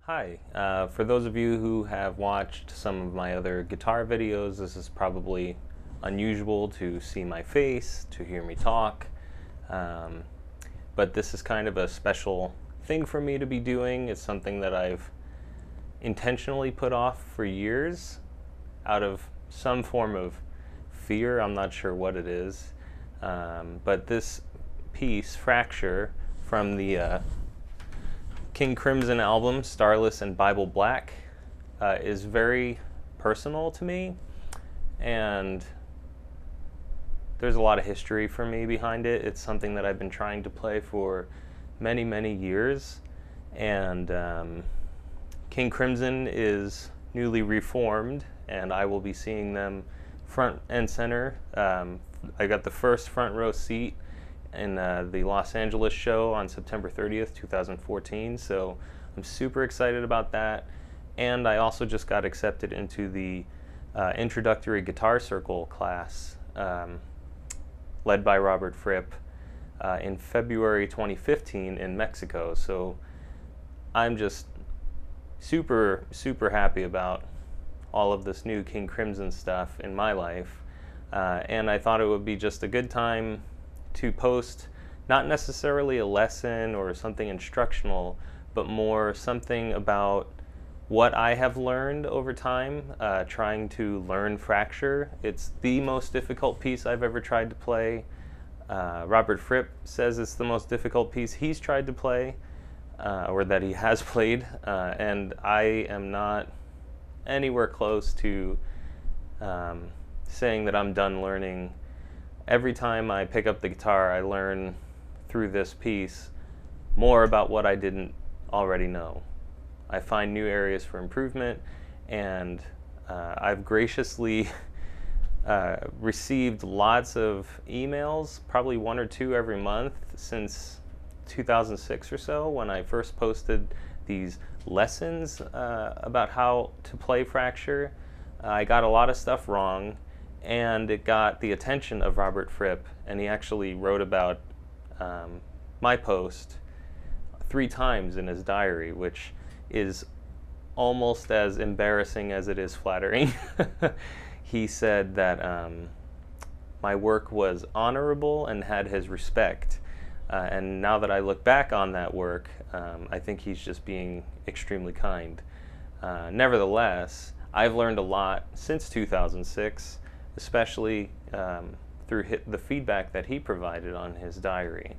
Hi, for those of you who have watched some of my other guitar videos, this is probably unusual to see my face, to hear me talk, but this is kind of a special thing for me to be doing. It's something that I've intentionally put off for years out of some form of fear. I'm not sure what it is, but this piece, Fracture, from the King Crimson album, Starless and Bible Black, is very personal to me, and there's a lot of history for me behind it. It's something that I've been trying to play for many, many years, and King Crimson is newly reformed, and I will be seeing them front and center. I got the first front row seat in the Los Angeles show on September 30th, 2014, so I'm super excited about that. And I also just got accepted into the introductory guitar circle class led by Robert Fripp in February 2015 in Mexico. So I'm just super happy about all of this new King Crimson stuff in my life, and I thought it would be just a good time to post not necessarily a lesson or something instructional, but more something about what I have learned over time trying to learn Fracture. It's the most difficult piece I've ever tried to play. Robert Fripp says it's the most difficult piece he's tried to play, or that he has played, and I am not anywhere close to saying that I'm done learning. Every time I pick up the guitar, I learn through this piece more about what I didn't already know. I find new areas for improvement, and I've graciously received lots of emails, probably one or two every month since 2006 or so, when I first posted these lessons about how to play Fracture. I got a lot of stuff wrong, and it got the attention of Robert Fripp, and he actually wrote about my post 3 times in his diary, which is almost as embarrassing as it is flattering. He said that my work was honorable and had his respect, and now that I look back on that work, I think he's just being extremely kind. Nevertheless, I've learned a lot since 2006, especially through the feedback that he provided on his diary.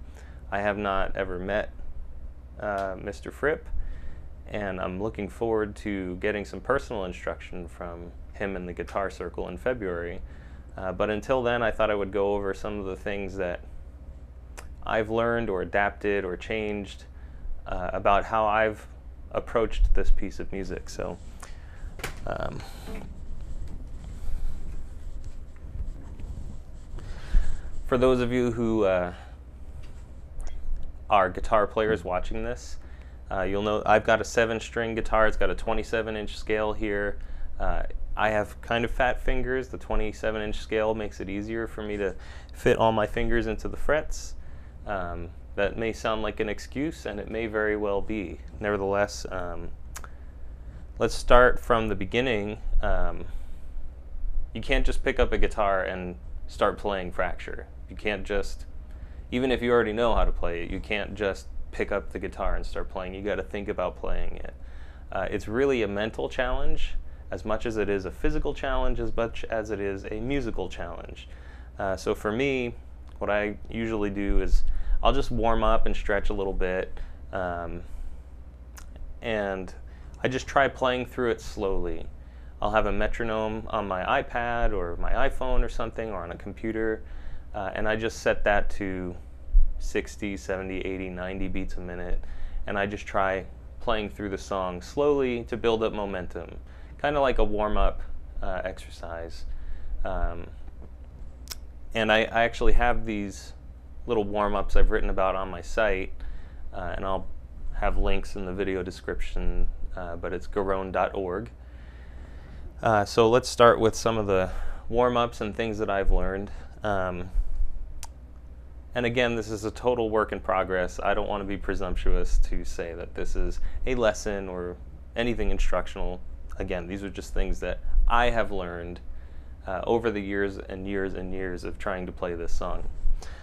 I have not ever met Mr. Fripp, and I'm looking forward to getting some personal instruction from him in the guitar circle in February. But until then, I thought I would go over some of the things that I've learned or adapted or changed about how I've approached this piece of music. So for those of you who are guitar players watching this, you'll know I've got a 7-string guitar. It's got a 27-inch scale here. I have kind of fat fingers. The 27-inch scale makes it easier for me to fit all my fingers into the frets. That may sound like an excuse, and it may very well be. Nevertheless, let's start from the beginning. You can't just pick up a guitar and start playing Fracture. You can't just, even if you already know how to play it, you can't just pick up the guitar and start playing. You got to think about playing it. It's really a mental challenge as much as it is a physical challenge, as much as it is a musical challenge. So for me, what I usually do is I'll just warm up and stretch a little bit, and I just try playing through it slowly. I'll have a metronome on my iPad or my iPhone or something, or on a computer, and I just set that to 60, 70, 80, 90 beats a minute, and I just try playing through the song slowly to build up momentum, kind of like a warm-up exercise. And I actually have these little warm-ups I've written about on my site, and I'll have links in the video description, but it's garone.org. So let's start with some of the warm-ups and things that I've learned. And again, this is a total work in progress. I don't want to be presumptuous to say that this is a lesson or anything instructional. Again, these are just things that I have learned over the years and years and years of trying to play this song.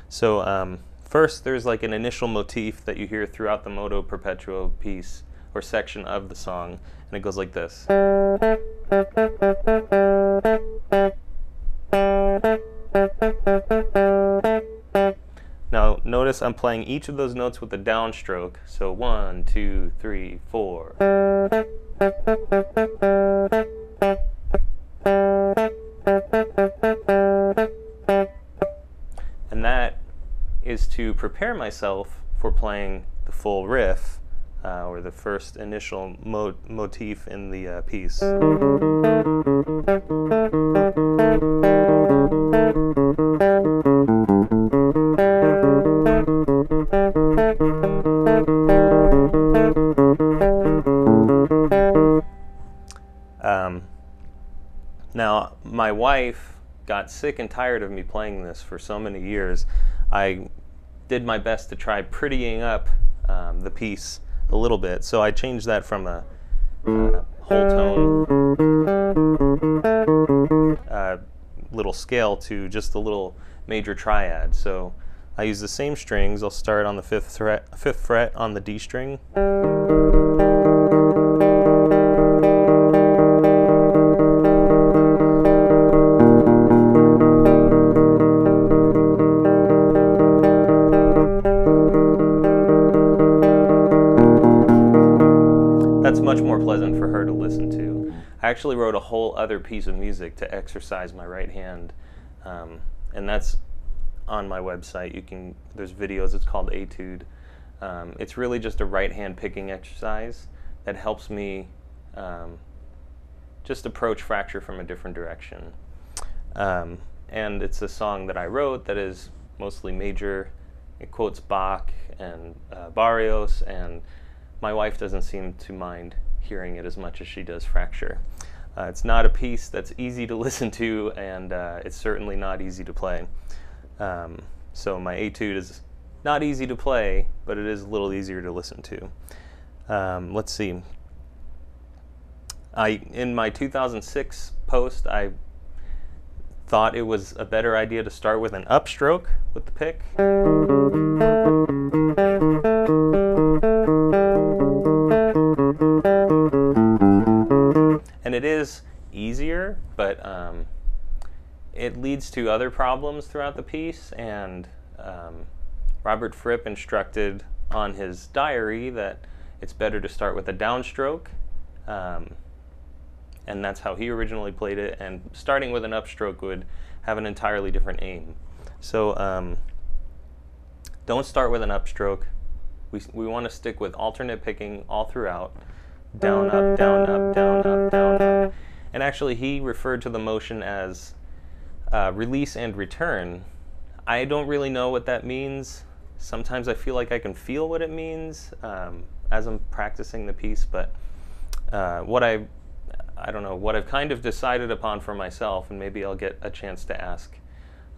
So first, there's like an initial motif that you hear throughout the Moto Perpetuo piece or section of the song, and it goes like this. Now notice I'm playing each of those notes with a downstroke, so 1, 2, 3, 4. And that is to prepare myself for playing the full riff, or the first initial motif in the piece. Now, my wife got sick and tired of me playing this for so many years. I did my best to try prettying up the piece a little bit. So I changed that from a whole tone little scale to just a little major triad. So I use the same strings. I'll start on the fifth fret on the D string. That's much more pleasant for her to listen to. I actually wrote a whole other piece of music to exercise my right hand, and that's on my website. There's videos. It's called Etude. It's really just a right hand picking exercise that helps me just approach fracture from a different direction. And it's a song that I wrote that is mostly major. It quotes Bach and Barrios, and my wife doesn't seem to mind hearing it as much as she does fracture. It's not a piece that's easy to listen to, and it's certainly not easy to play. So my etude is not easy to play, but it is a little easier to listen to. Let's see. In my 2006 post, I thought it was a better idea to start with an upstroke with the pick. And it is easier, but it leads to other problems throughout the piece, and Robert Fripp instructed on his diary that it's better to start with a downstroke, and that's how he originally played it, and starting with an upstroke would have an entirely different aim. So don't start with an upstroke. We want to stick with alternate picking all throughout. Down, up, down, up, down, up, down, up. And actually he referred to the motion as release and return. I don't really know what that means. Sometimes I feel like I can feel what it means as I'm practicing the piece, but what I've kind of decided upon for myself, and maybe I'll get a chance to ask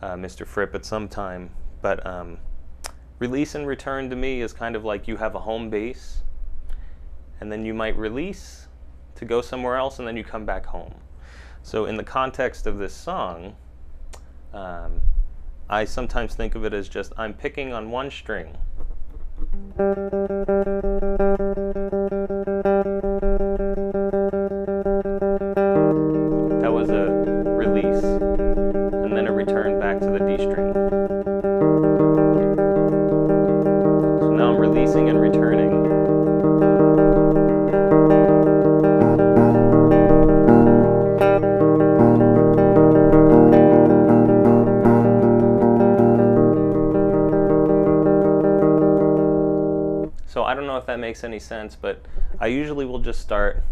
Mr. Fripp at some time, but release and return to me is kind of like you have a home base, and then you might release to go somewhere else, and then you come back home. So in the context of this song, I sometimes think of it as just I'm picking on one string. That was a release, and then a return back to the D string. So now I'm releasing and returning. So I don't know if that makes any sense, but I usually will just start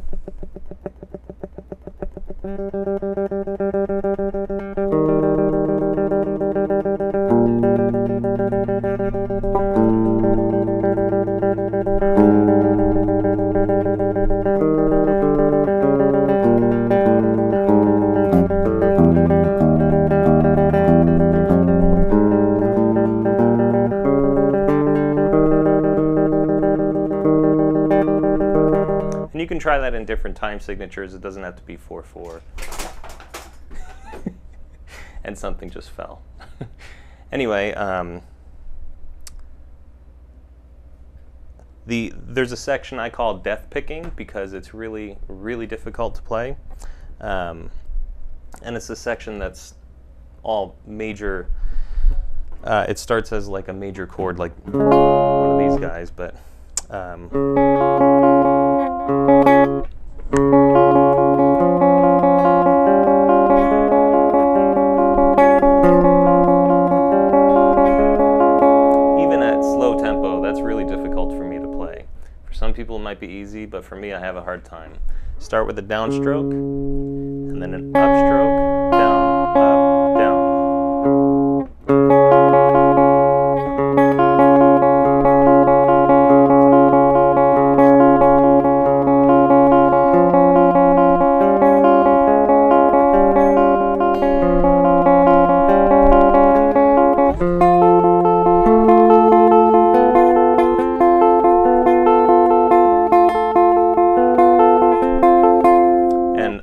And you can try that in different time signatures. It doesn't have to be 4/4. And something just fell. Anyway, there's a section I call death picking because it's really, really difficult to play. And it's a section that's all major. It starts as like a major chord, like one of these guys, but even at slow tempo, that's really difficult for me to play. For some people it might be easy, but for me I have a hard time. Start with a downstroke, and then an upstroke, down, up, down.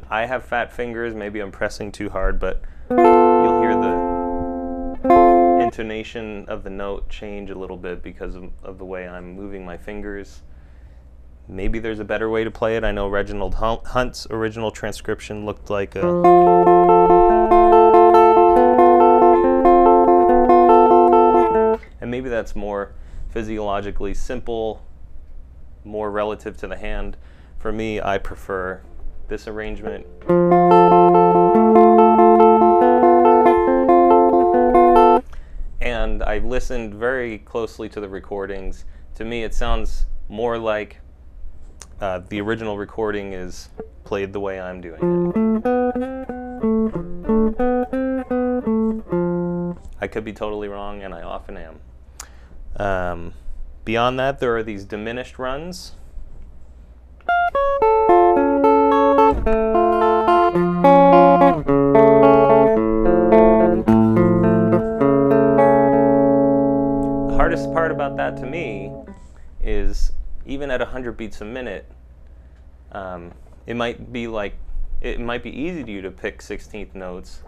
I have fat fingers, maybe I'm pressing too hard, but you'll hear the intonation of the note change a little bit because of the way I'm moving my fingers. Maybe there's a better way to play it. I know Reginald Hunt's original transcription looked like a... And maybe that's more physiologically simple, more relative to the hand. For me, I prefer this arrangement. And I listened very closely to the recordings. To me, it sounds more like the original recording is played the way I'm doing it. I could be totally wrong, and I often am. Beyond that, there are these diminished runs. The hardest part about that to me is even at 100 beats a minute, it might be easy to you to pick 16th notes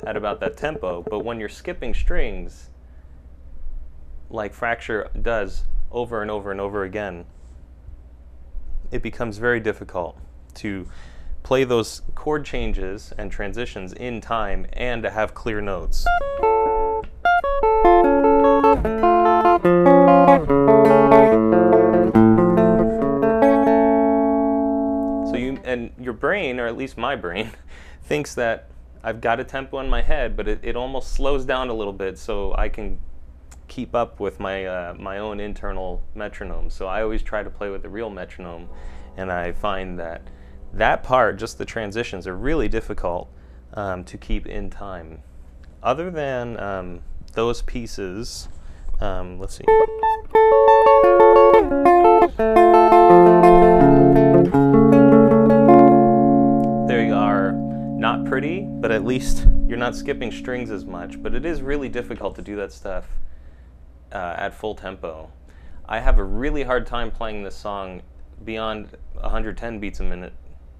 at about that tempo, but when you're skipping strings, like Fracture does over and over and over again, it becomes very difficult to play those chord changes and transitions in time and to have clear notes. So your brain, or at least my brain, thinks that I've got a tempo in my head, but it almost slows down a little bit so I can keep up with my my own internal metronome. So I always try to play with the real metronome, and I find that part, just the transitions, are really difficult to keep in time. Other than those pieces, let's see. They are not pretty, but at least you're not skipping strings as much. But it is really difficult to do that stuff at full tempo. I have a really hard time playing this song beyond 110 beats a minute,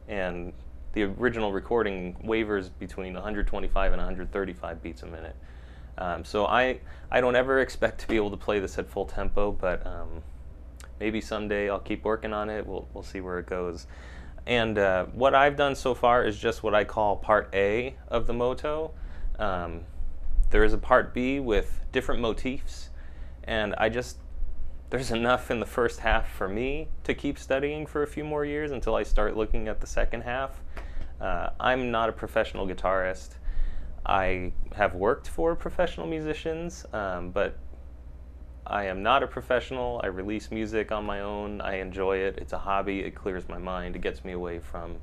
and the original recording wavers between 125 and 135 beats a minute. So I don't ever expect to be able to play this at full tempo, but maybe someday I'll keep working on it. We'll see where it goes. And what I've done so far is just what I call part A of the Moto. There is a part B with different motifs, and there's enough in the first half for me to keep studying for a few more years until I start looking at the second half. I'm not a professional guitarist. I have worked for professional musicians, but I am not a professional. I release music on my own. I enjoy it. It's a hobby. It clears my mind. It gets me away from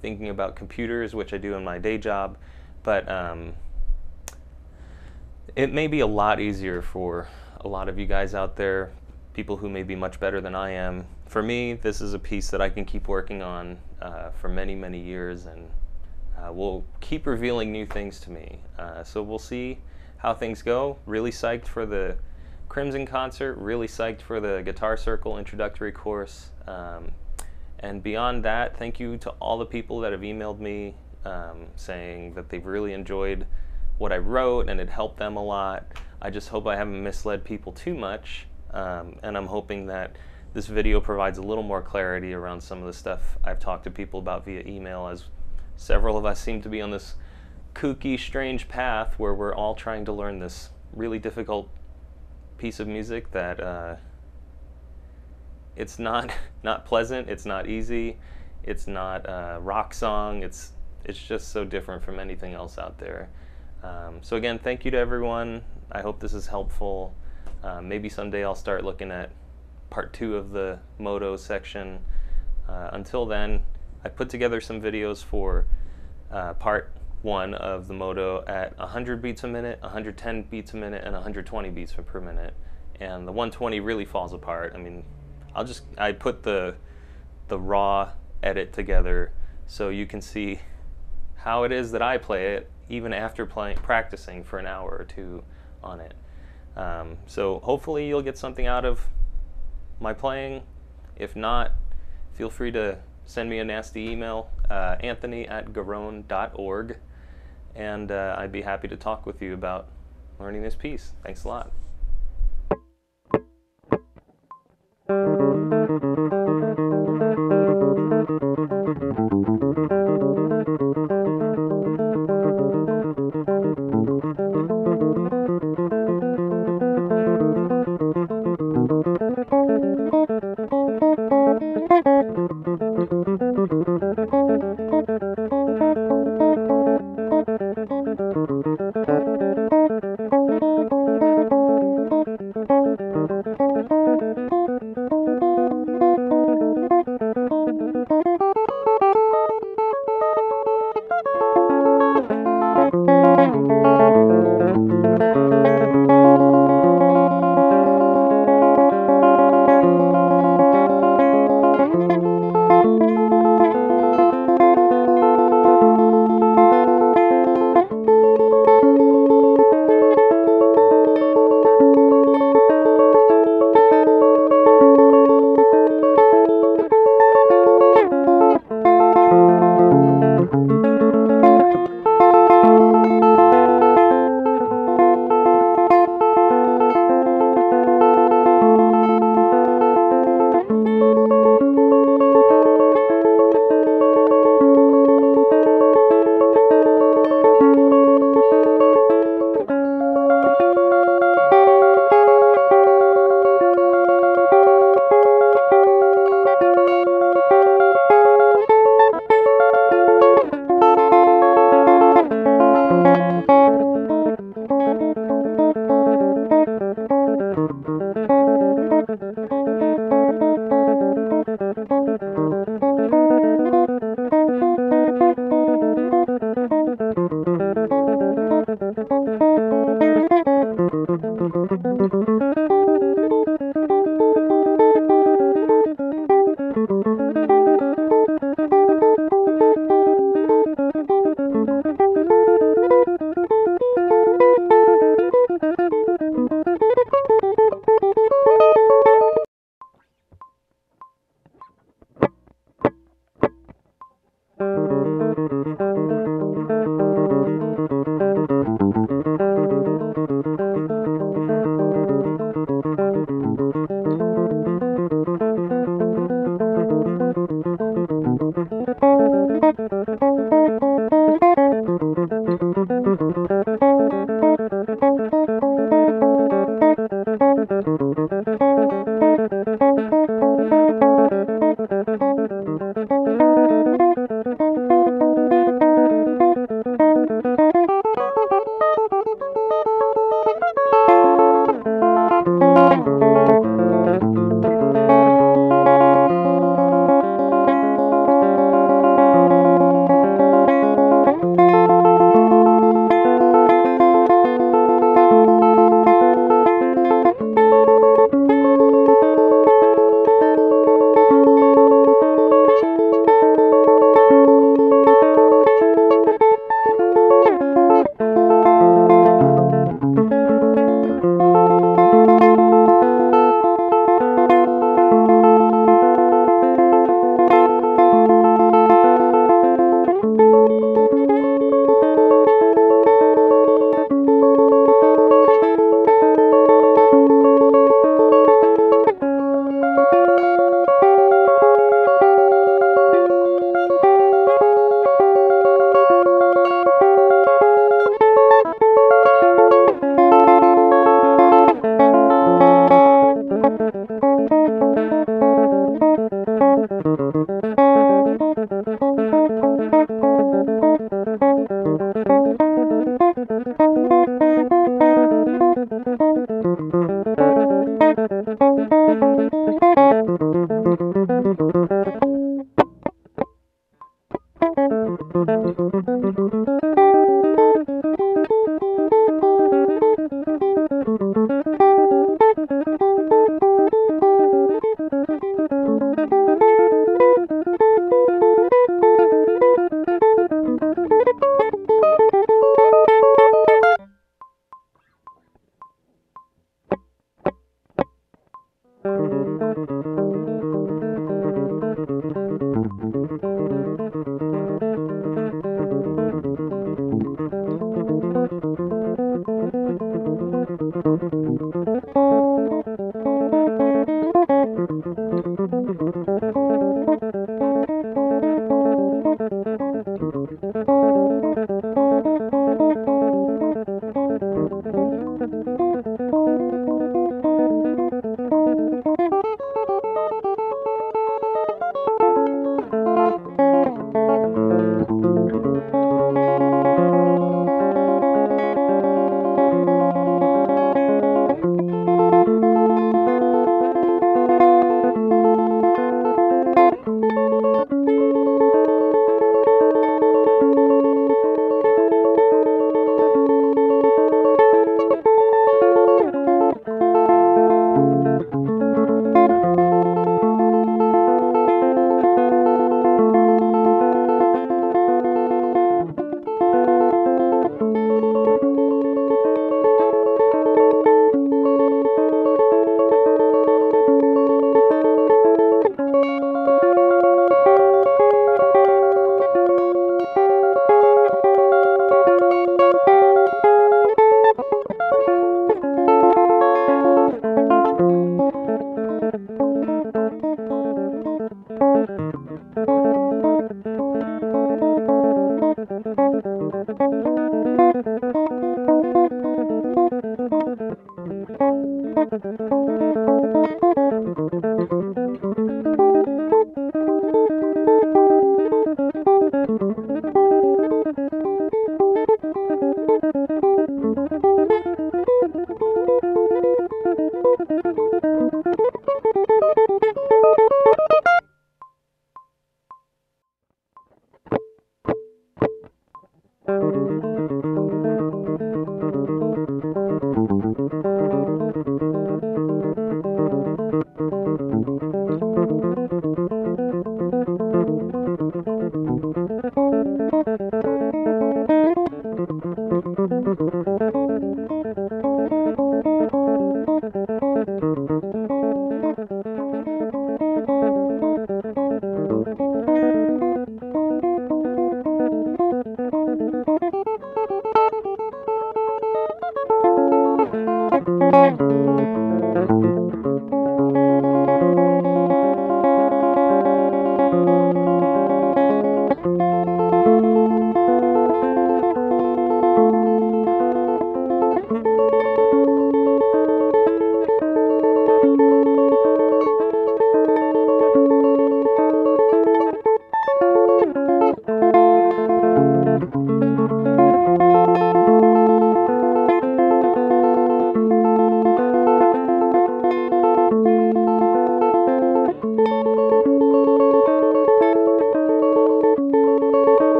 thinking about computers, which I do in my day job. But it may be a lot easier for a lot of you guys out there, people who may be much better than I am. For me, this is a piece that I can keep working on for many, many years, and will keep revealing new things to me. So we'll see how things go. Really psyched for the Crimson concert, really psyched for the Guitar Circle introductory course. And beyond that, thank you to all the people that have emailed me saying that they've really enjoyed what I wrote and it helped them a lot. I just hope I haven't misled people too much, and I'm hoping that this video provides a little more clarity around some of the stuff I've talked to people about via email, as several of us seem to be on this kooky, strange path where we're all trying to learn this really difficult piece of music that it's not pleasant, it's not easy, it's not a rock song, it's just so different from anything else out there. So again, thank you to everyone. I hope this is helpful. Maybe someday I'll start looking at part 2 of the Moto section. Until then, I put together some videos for part 1 of the Moto at 100 beats a minute, 110 beats a minute, and 120 beats per minute. And the 120 really falls apart. I mean, I put the raw edit together so you can see how it is that I play it, even after practicing for an hour or 2 on it. So hopefully you'll get something out of my playing. If not, feel free to send me a nasty email, anthony@garone.org, and I'd be happy to talk with you about learning this piece. Thanks a lot.